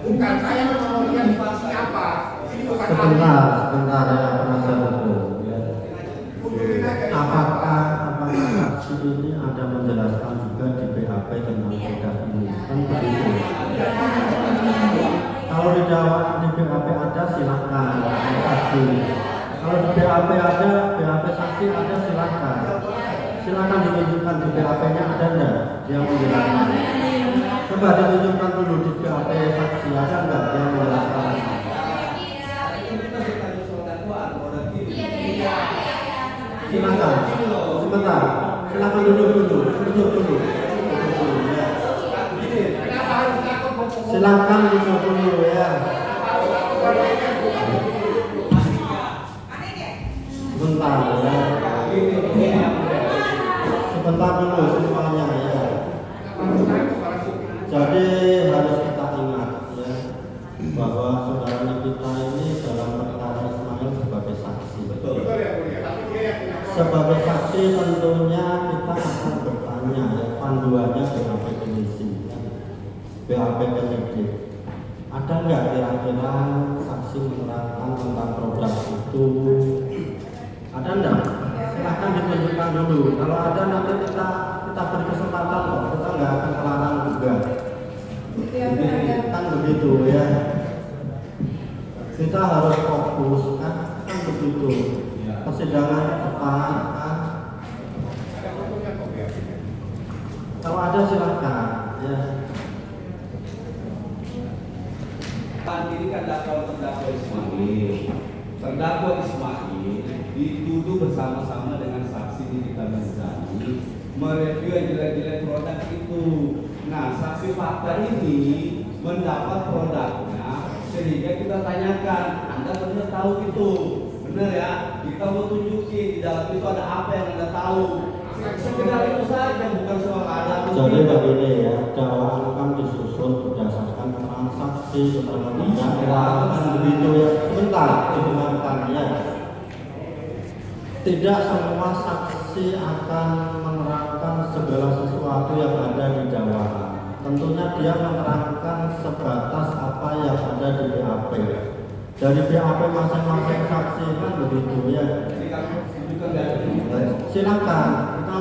Bukan saya mau lihat saksi apa. Ini bukan Sebentar ya penasihat hukum. Apakah saksi ini ada menjelaskan juga di BAP tentang produk ini? Kan begitu. Kalau di dakwaan di BAP ada silakan saksi. Kalau di BAP ada, BAP saksi ada silakan. Silakan ditunjukkan di BAP-nya ada enggak yang menjelaskan. Coba ditunjukkan dulu di BAP saksi ada enggak yang menjelaskan. Silakan, sebentar. Silakan duduk dulu. Ya. Silakan duduk dulu ya. Sebentar ya. Sebentar dulu semuanya ya. Jadi harus kita ingat ya bahwa saudara kita ini dalam perkara Ismail sebagai saksi. Betul ya, Bu ya. Sebagai saksi tentunya kita akan bertanya ya, panduannya BAP komisi, BAP penyidik. Ada nggak kira-kira saksi menerangkan tentang produk itu? Ada enggak? Silahkan ditunjukkan dulu. Kalau ada nanti kita beri kesempatan kok. Kita nggak akan melarang juga. Kan begitu ya. Kita harus fokus kan begitu. Persidangan cepat kan. Kalau ada silakan ya. Ini kan terdakwa Ismail. Terdakwa Ismail dituduh bersama-sama dengan saksi Nikita Mirzani mereview yang jelek-jelek produk itu. Nah, saksi fakta ini mendapat produknya sehingga kita tanyakan, Anda benar tahu itu? Benar ya? Kita mau tunjukin di dalam itu ada apa yang Anda tahu. Sekedar itu saja, bukan soal ada. Jadi begini ya, dakwaan kan disusun berdasarkan keterangan saksi, keterangan terdakwa, kan begitu ya. Sebentar, didengarkan ya. Tidak semua saksi akan menerangkan segala sesuatu yang ada di dakwaan. Tentunya dia menerangkan sebatas apa yang ada di BAP. Dari BAP masing-masing saksi kan begitu ya. Silakan, kita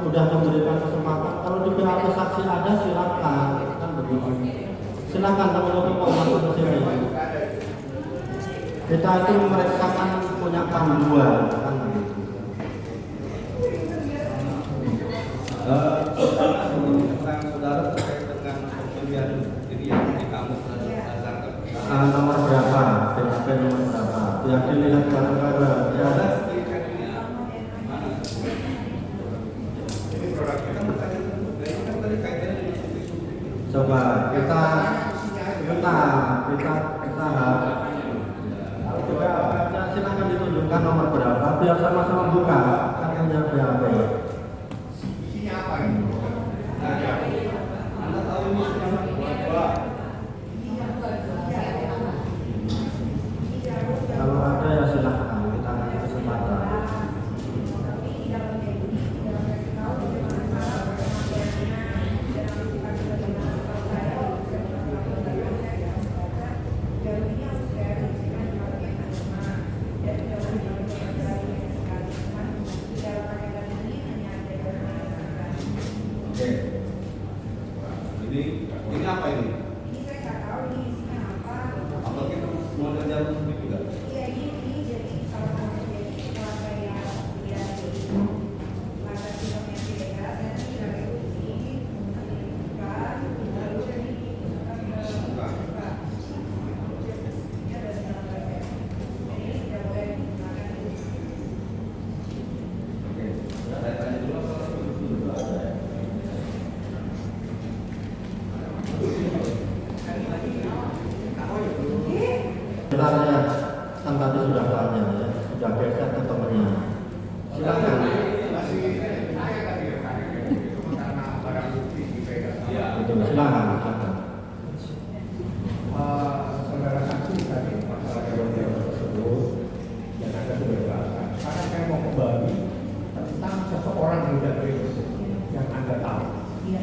udah memberikan kesempatan. Kalau di BAP saksi ada silakan, kan begitu. Silakan teman-teman pengawas di sini. Kita itu mereka kan punya panduan, kan begitu. Saudara terkait dengan pembelian ini yang di kamu berdasarkan nomor berapa? BAP nomor berapa? Yang dilihat bareng-bareng ya. Coba kita sebentar coba silakan ditunjukkan nomor berapa biar sama-sama buka kan punya BAP. Isinya apa ini? Anda tahu ini apa? Kalau ada ya silakan kita kasih kesempatan. Oke. Ini apa ini? Ini saya nggak tahu ini isinya apa. Apa kita mau belajar musik juga? Iya ini jadi salah satu jadi keluarga yang dia jadi keluarga filmnya dia dan tidak ini bukan lalu jadi buka. Ini ada dalam bahasa. Jadi tidak boleh digunakan ini. Oke. Saya tanya dulu apa dulu ada. Sebenarnya kan tadi sudah tanya ya, sudah geser ke temannya. Silakan. Karena barang bukti dipegang. Itu silakan. Saudara saksi tadi masalah yang tersebut dan ada kebebasan. Karena saya mau kembali tentang seseorang yang Idris yang Anda tahu. Iya.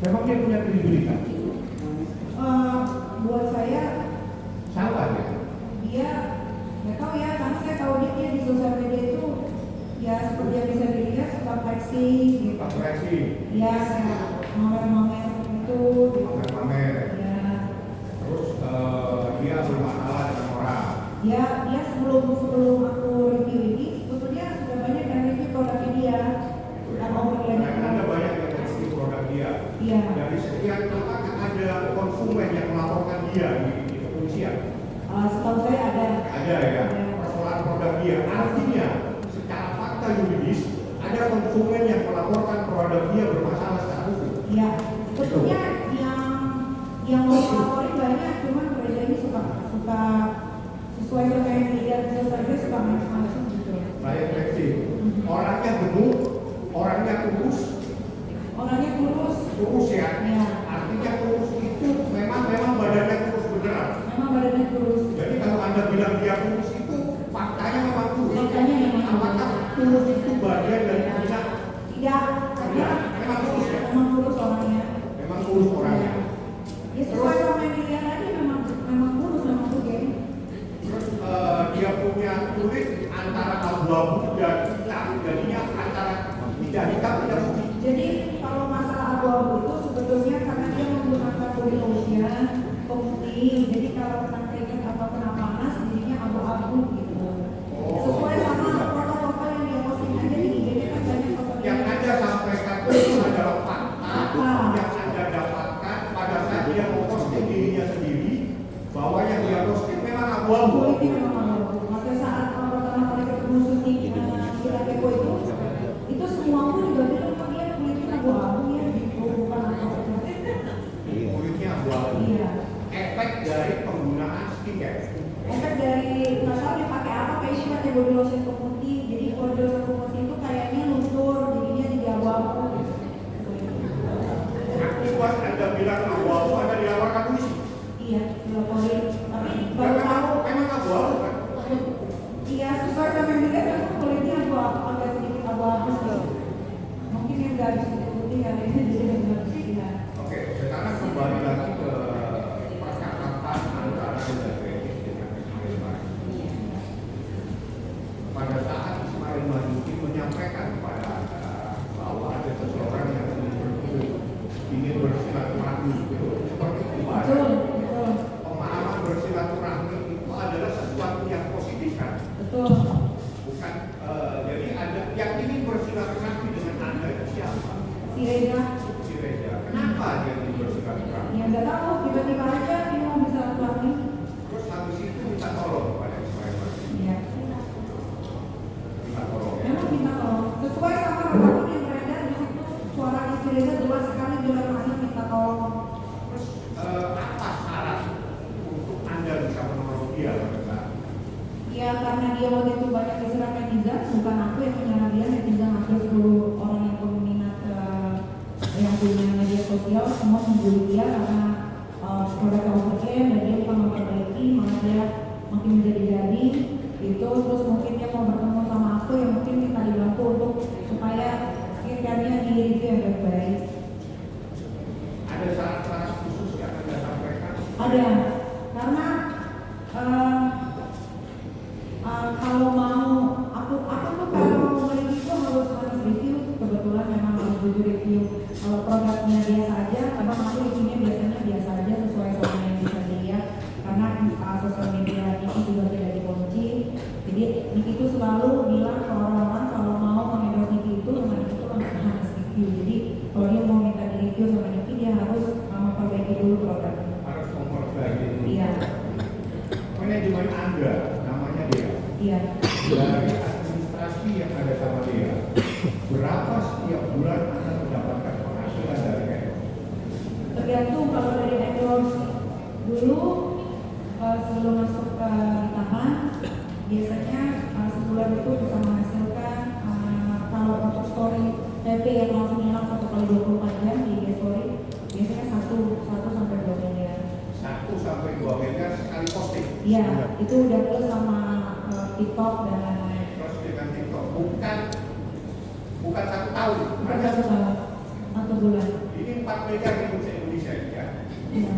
Memang dia punya kredibilitas. Buat konferensi gitu. konferensi, Ya, kayak momen-momen itu gitu. pamer-pamer. Ya, Terus dia bermasalah dengan orang. ya dia sebelum aku review ini sebetulnya sudah banyak yang review produknya dia dan overlandnya. Karena ada banyak yang mengikuti produk dia. Iya. Dari sekian, apakah ada konsumen yang melaporkan dia di kepolisian? Setahu saya ada. Ada ya, Ada. persoalan produk dia. Artinya, secara fakta yuridis, ada konsumen yang melaporkan produk dia bermasalah secara hukum. Iya, sebetulnya yang mau laporin banyak, cuman gereja ini suka sesuai sama yang dilihat saja suka macam-macam gitu. Baik, Lexi. Orangnya gemuk, orangnya kurus ya. Ya, Artinya kurus itu memang badannya kurus beneran. memang badannya kurus. Jadi kalau Anda bilang dia kurus itu faktanya memang kurus. Faktanya memang kurus. Apakah kurus itu bagian dari penyakit? Tidak, karena Memang kurus ya. memang kurus orangnya. Memang kurus orangnya. Ya sesuai sama yang dilihat aja memang kurus, memang kurus. Terus dia punya kulit antara abu-abu dan hitam, jadinya antara tidak hitam tidak putih. Jadi kalau masalah abu-abu itu sebetulnya karena dia menggunakan body lotion pemutih, jadi kalau kena keringat atau kena panas jadinya abu-abu gitu. Sesuai sama foto-foto yang dia posting aja di IG-nya kan banyak foto Yang Anda sampaikan itu adalah fakta yang Anda dapatkan pada saat dia memposting dirinya sendiri bahwa yang dia posting memang abu-abu. kulitnya memang abu-abu. Pada saat pertama kali ketemu syuting di Lakepo itu semua aku juga bilang kok dia kulitnya abu-abu ya gitu, bukan apa-apa. Kulitnya abu-abu. Iya. Efek dari penggunaan skincare. Efek dari nggak tahu dia pakai apa, kayaknya pakai body lotion pemutih. Jadi body lotion pemutih itu kayaknya luntur, jadinya jadi abu-abu. Akibat Anda bilang abu-abu, Anda dilaporkan polisi. Iya, dilaporin. Tapi baru tahu. Memang abu-abu kan? Iya, sesuai sama yang dilihat kan kulitnya abu-abu, agak sedikit abu-abu sih. Mungkin yang nggak bisa putih kali ini jadi nggak bisa. Oke, sekarang kembali lagi ke percakapan antara Zakiris dengan Ismail Marzuki. Pada saat Ismail Marzuki menyampaikan kepada Anda bahwa ada seseorang yang ingin bersilaturahmi, seperti itu Pak. Betul, betul, Pemahaman bersilaturahmi itu adalah sesuatu yang positif kan? betul. Bukan, jadi ada yang ingin bersilaturahmi dengan Anda itu siapa? Si Reza, Si Reza. Kenapa dia ingin bersilaturahmi? yang nggak tahu tiba-tiba aja dia mau bisa laki. Terus habis itu minta tolong kepada Ismail Marzuki. Iya. Minta tolong ya. Memang minta tolong. Sesuai sama rekaman yang beredar di situ, suara istri Reza jelas sekali bilang masih minta tolong. Terus apa syarat untuk Anda bisa menolong dia pada saat itu? Ya karena dia waktu itu banyak diserang netizen, bukan aku yang menyerang dia, netizen hampir 10 orang yang peminat yang punya media sosial semua membuli dia karena produk overcare dan dia bukan memperbaiki, malah dia makin menjadi-jadi gitu. Terus mungkin dia mau bertemu sama aku yang mungkin minta dibantu untuk supaya skincare-nya di review yang baik-baik. Ada syarat-syarat khusus yang Anda sampaikan? Ada, karena kalau mau aku tuh kalau mereview harus review, kebetulan memang harus jujur review. Kalau produknya biasa aja, kadang aku reviewnya biasanya biasa aja sesuai sama yang bisa dilihat. Karena sosial media ini juga tidak dikunci. Jadi Niki itu selalu bilang ke orang-orang kalau mau mengendorse Niki itu sama Niki itu harus review. Jadi kalau dia mau minta di review sama Niki, dia harus memperbaiki dulu produknya. Harus memperbaiki dulu. Iya. Manajemen Anda, namanya dia. Iya. Dari administrasi yang ada sama dia, berapa setiap bulan Anda mendapatkan penghasilan dari endorse? Tergantung kalau dari endorse dulu sebelum masuk ke taman biasanya sebulan itu bisa menghasilkan kalau untuk story TP yang langsung hilang 1 kali 24 jam di IG story biasanya 1 sampai 2 miliar. 1 sampai 2 miliar sekali posting. Iya, itu udah plus sama TikTok dan lain-lain. Terus dengan TikTok bukan 1 tahun. Bukan Ada 1 tahun, 1 bulan. ini 4 miliar di Indonesia ini ya. Iya.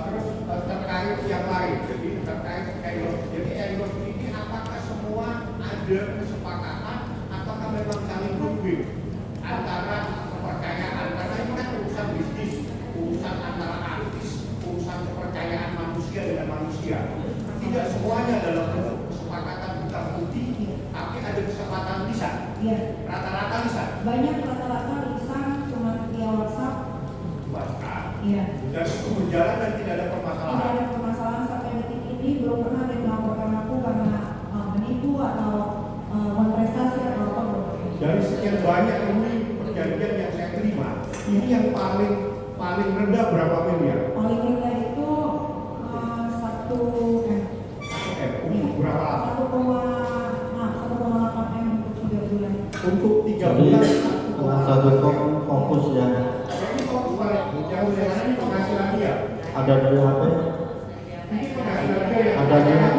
Terus terkait yang lain, jadi terkait endorse. Jadi endorse ini apakah semua ada kesepakatan ataukah memang saling manusia. Tidak semuanya dalam bentuk kesepakatan hitam putih, tapi ada kesempatan lisan. Iya. Rata-rata lisan. Banyak rata-rata lisan cuma via WhatsApp. WhatsApp. Iya. Dan itu berjalan dan tidak ada Tidak permasalahan. ada permasalahan sampai detik ini, belum pernah ada yang melaporkan aku karena menipu atau prestasi atau apa belum. Dari sekian banyak ini perjanjian yang saya terima, ini yang paling rendah berapa miliar? Paling rendah itu 1 M. Untuk berapa lama? 1,8 M untuk 3 bulan. Untuk 3 Jadi bulan. salah satu fokus ya, Jadi fokus pada yang udah ini penghasilan dia. ada di HP, Ini penghasilan dia yang ada di HP